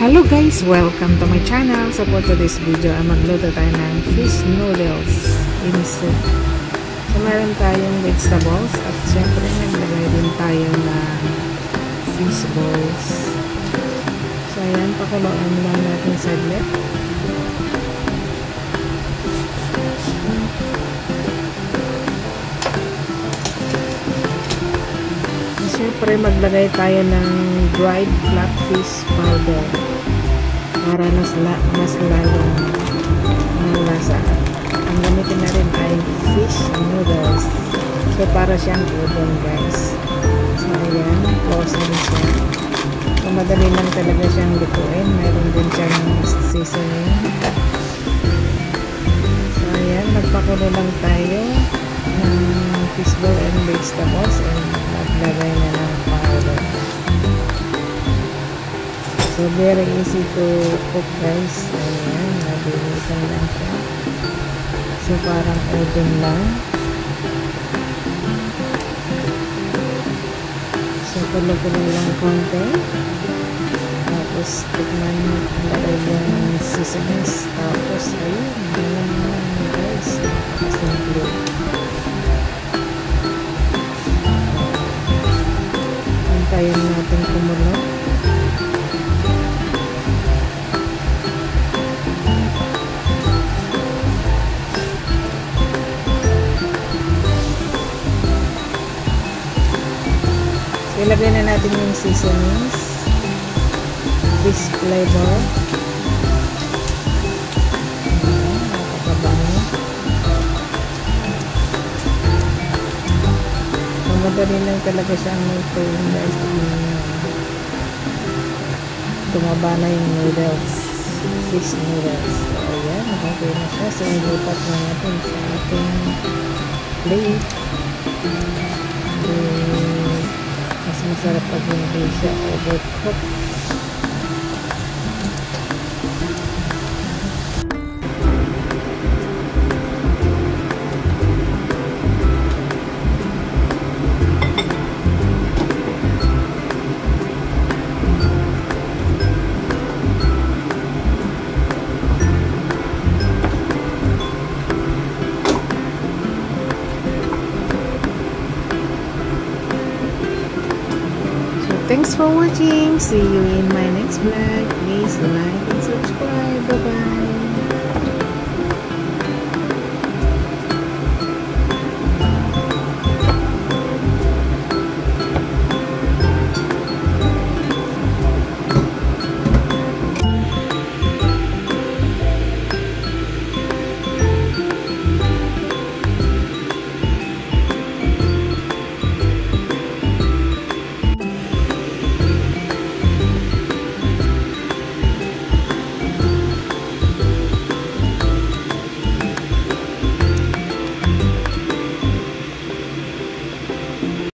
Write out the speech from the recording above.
Hello guys! Welcome to my channel. So for today's video ay magluto tayo ng fish noodles in soup. So meron tayong vegetables at syempre naglagay din tayo ng fish balls. So ayan, pakuluan lang natin saglit. Siyempre maglagay tayo ng dried flatfish powder para mas lalong malasa. Ang gamitin na rin ay fish noodles. So para siyang udon guys. So ayan, close na siya. So madali lang talaga siyang lutuin. Meron din siyang seasoning. So ayan, magpakulo lang tayo ng fish ball and vegetables and maglagay na ng powder. So very easy to cook guys. Ayan, nabilisan lang siya. So parang udon lang. So kulo-kulo lang konti. Tapos tikman mo ilagay yung seasonings. Tapos ayun, ganyan naman guys. Napakasimple. Antayin natin kumulo. Ilagay na natin yung seasonings, fish flavor. Napakabango. Madali lang talaga siyang lutuin guys. Tumaba na yung noodles, fish noodles. So ayan, nakakaya na siya. So ilipat na natin sa ating plate. Mas masarap pag hindi siya overcooked. Thanks for watching. See you in my next vlog. Please like,